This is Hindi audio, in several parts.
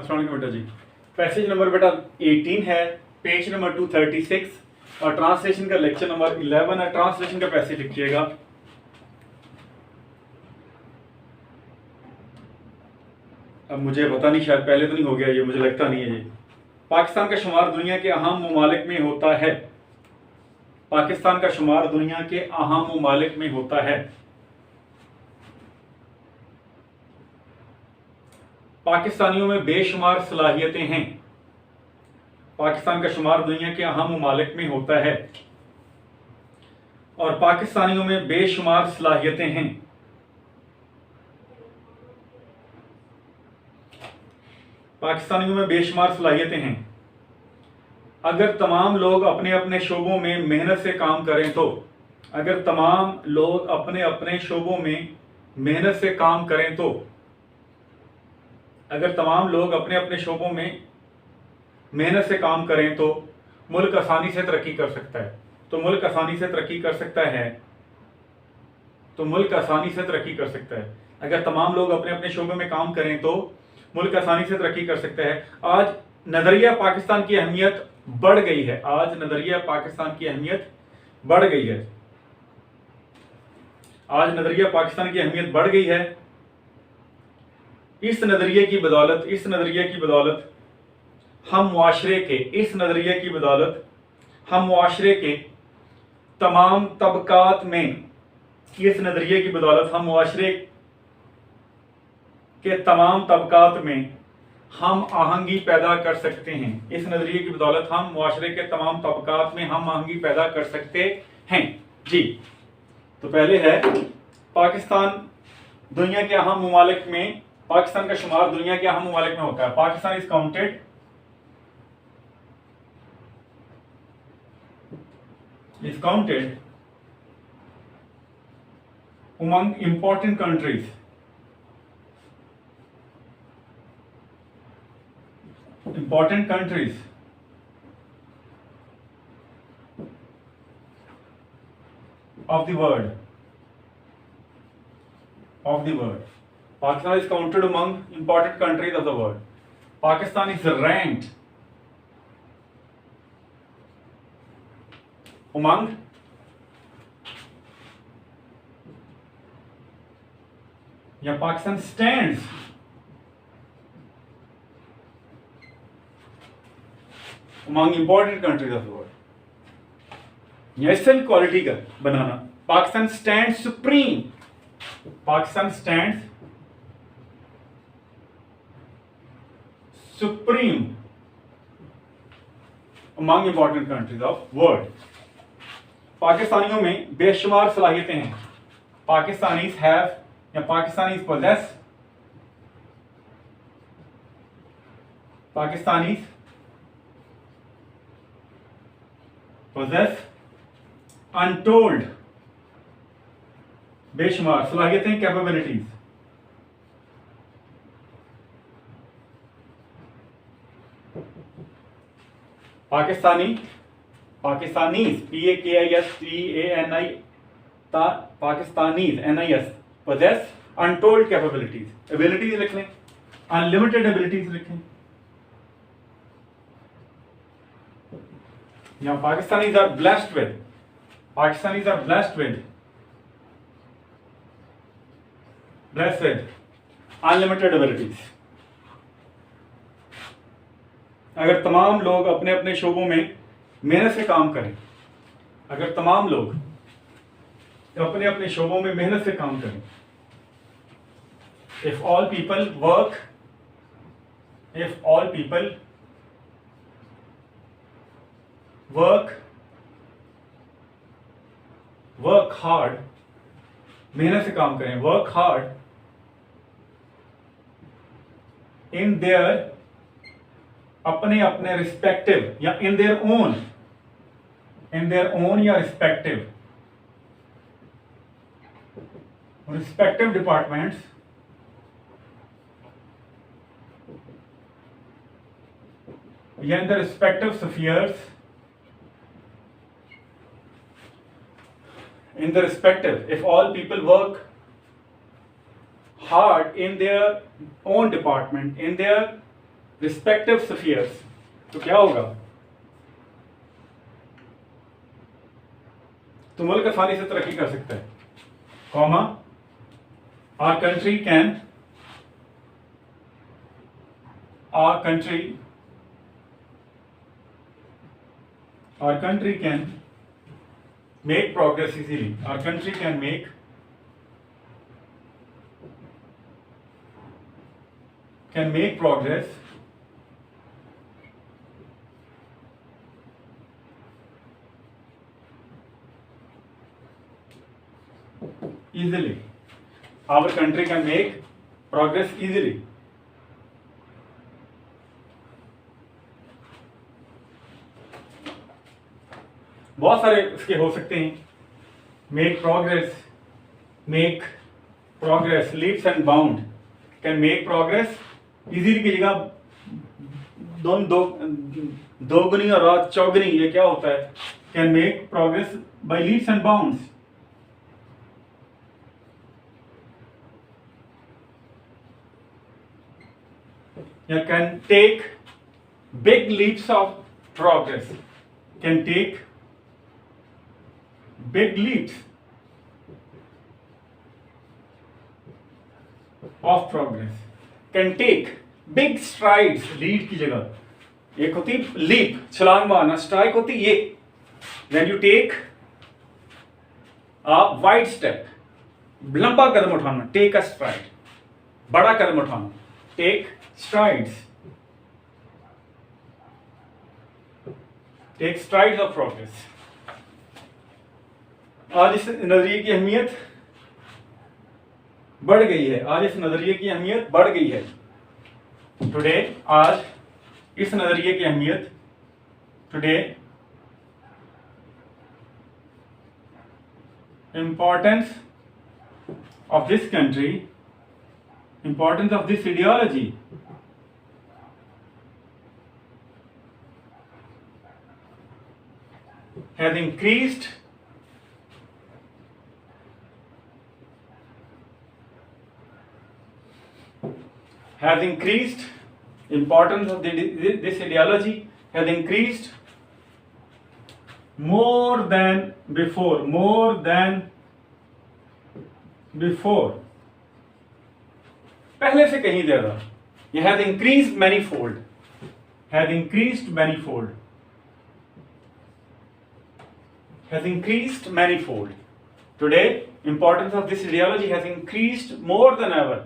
अस्सलाम वालेकुम बेटा जी। पैसेज नंबर बेटा 18 है, पेज नंबर 236 और ट्रांसलेशन का लेक्चर नंबर 11 है। ट्रांसलेशन का पैसेज लिखिएगा। अब मुझे पता नहीं, शायद पहले तो नहीं हो गया ये, मुझे लगता नहीं है ये। पाकिस्तान का शुमार दुनिया के अहम ममालिक में होता है। पाकिस्तान का शुमार दुनिया के अहम ममालिक में होता है। पाकिस्तानियों में बेशुमार सलाहियतें हैं। पाकिस्तान का शुमार दुनिया के अहम ममालिक में होता है और पाकिस्तानियों में बेशुमार सलाहियतें हैं। पाकिस्तानियों में बेशुमार सलाहियतें हैं। अगर तमाम लोग अपने अपने शोबों में मेहनत से काम करें तो, अगर तमाम लोग अपने अपने शोबों में मेहनत से काम करें तो, अगर तमाम लोग अपने अपने शोबों में मेहनत से काम करें तो मुल्क आसानी से तरक्की कर सकता है। तो मुल्क आसानी से तरक्की कर सकता है। तो मुल्क आसानी से तरक्की कर सकता है। अगर तमाम लोग अपने अपने शोबे में काम करें तो मुल्क आसानी से तरक्की कर सकता है। आज नजरिया पाकिस्तान की अहमियत बढ़ गई है। आज नजरिया पाकिस्तान की अहमियत बढ़ गई है। आज नजरिया पाकिस्तान की अहमियत बढ़ गई है। इस नजरिए की बदौलत हम मुआशरे के, इस नजरिए की बदौलत हम मुआशरे के तमाम तबकात में, इस नजरिए की बदौलत हम मुआशरे के तमाम तबकात में हम आहंगी पैदा कर सकते हैं। इस नजरिए की बदौलत हम मुआशरे के तमाम तबकात में हम आहंगी पैदा कर सकते हैं जी। तो पहले है पाकिस्तान दुनिया के अहम ममालिक में, पाकिस्तान का शुमार दुनिया के अहम ममालिक में होता है। Pakistan is counted among important countries of the world. Pakistan is counted among important countries of the world. Pakistan is ranked among Pakistan stands among important countries of the world. SL quality का बनाना। Pakistan stand supreme. Pakistan stand supreme among important countries of world. पाकिस्तानियों में बेशुमार सलाहियतें हैं। पाकिस्तानीज हैव या Pakistanis possess, Pakistanis possess untold, बेशुमार सलाहियतें, capabilities. Pakistanis PAKISTANI Pakistanis NIS possess untold capabilities. Abilities लिख लें, अनलिमिटेड एबिलिटीज लिखें। Now Pakistanis are blessed with unlimited abilities. अगर तमाम लोग अपने अपने शोबों में मेहनत से काम करें, अगर तमाम लोग अपने अपने शोबों में मेहनत से काम करें, if all people work hard, मेहनत से काम करें, work hard in their अपने अपने रिस्पेक्टिव या in their own या रिस्पेक्टिव डिपार्टमेंट्स, या in the respective spheres, if all people work hard in their own department, in their respective spheres, तो क्या होगा? तो मुल्क आसानी से तरक्की कर सकता है, comma our country can make progress easily. Our country can make progress easily. Our country can make progress easily. बहुत सारे इसके हो सकते हैं, make progress, leaps and bound, can make progress easily की जगह दोगुनी और रात चौगुनी, ये क्या होता है? Can make progress by leaps and bounds. या can take big leaps of progress, can take big leaps of progress, can take big strides, lead की जगह एक होती leap, छलांग मारना, strike होती ये when you take a wide step, लंबा कदम उठाना, take a stride, बड़ा कदम उठाना, take strides of progress। आज इस नजरिए की अहमियत बढ़ गई है, टुडे, आज इस नजरिए की अहमियत, today importance of this country, importance of this ideology has increased importance of this ideology has increased more than before, पहले से कहीं ज्यादा। It has increased manifold, today importance of this ideology has increased more than ever,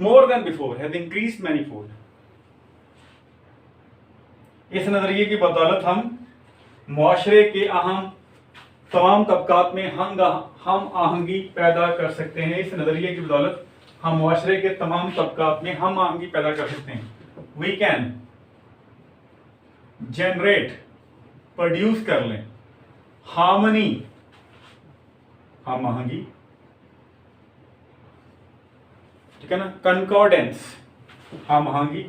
more than before, has increased manifold। इस नजरिए की बदौलत हम मुआशरे के अहम तमाम तबकात में हम आहंगी पैदा कर सकते हैं। इस नजरिए की बदौलत हम मुआशरे के तमाम तबकात में हम आहंगी पैदा कर सकते हैं। वी कैन जनरेट, प्रोड्यूस कर लें हार्मनी, हम आहंगी, ठीक है ना, कंकॉर्डेंस, हम आहंगी,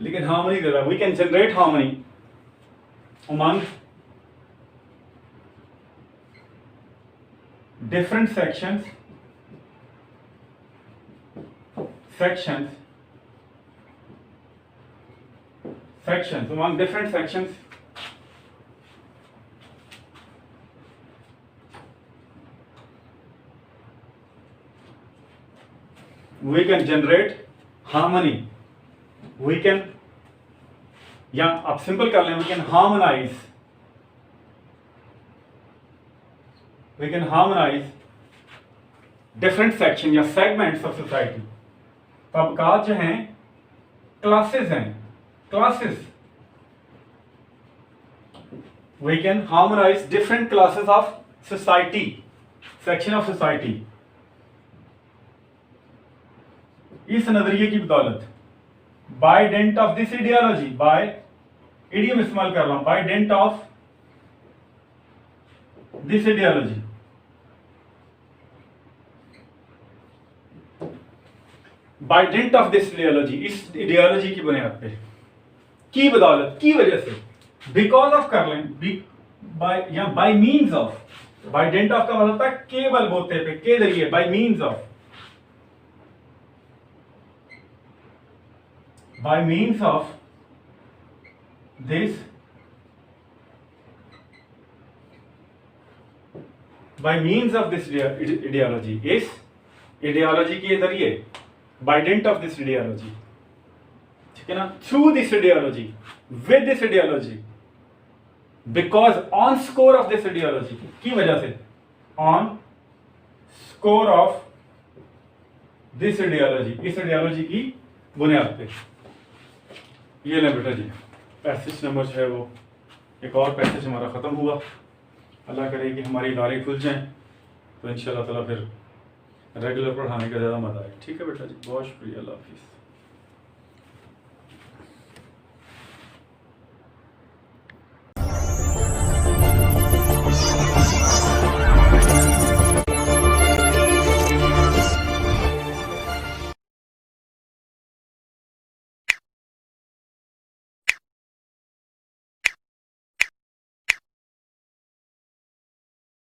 लेकिन हार्मनी जरा, we can generate harmony among different sections among different sections we can generate harmony, we can, या आप सिंपल कर लें, we can harmonize different section या segments of society। तबकात जो हैं classes, we can harmonize different classes of society, section of society। इस नजरिए की बदौलत by dint of this ideology, by idiom इस्तेमाल कर रहा हूं, by dint of this ideology, by dint of this ideology, इस आइडियोलॉजी की बुनियाद पे, की बदौलत, की वजह से, बिकॉज ऑफ कर लें, बाय या by means of, by dint of का मतलब था के बलबूते पे, के जरिए, by means of, by means of this by means of this ideology, इस ideology के जरिए, by dint of this ideology, ठीक है ना, through this ideology, with this ideology, because on score of this ideology की वजह से, on score of this ideology, इस ideology की बुनियाद पे, ये ले बेटा जी पैसेज नंबर जो है वो एक और पैसेज हमारा ख़त्म हुआ। अल्लाह करे कि हमारे इदारे खुल जाएं तो इंशाल्लाह ताला फिर रेगुलर पढ़ाने का ज़्यादा मज़ा आए। ठीक है बेटा जी, बहुत शुक्रिया, अल्लाह हाफिज़।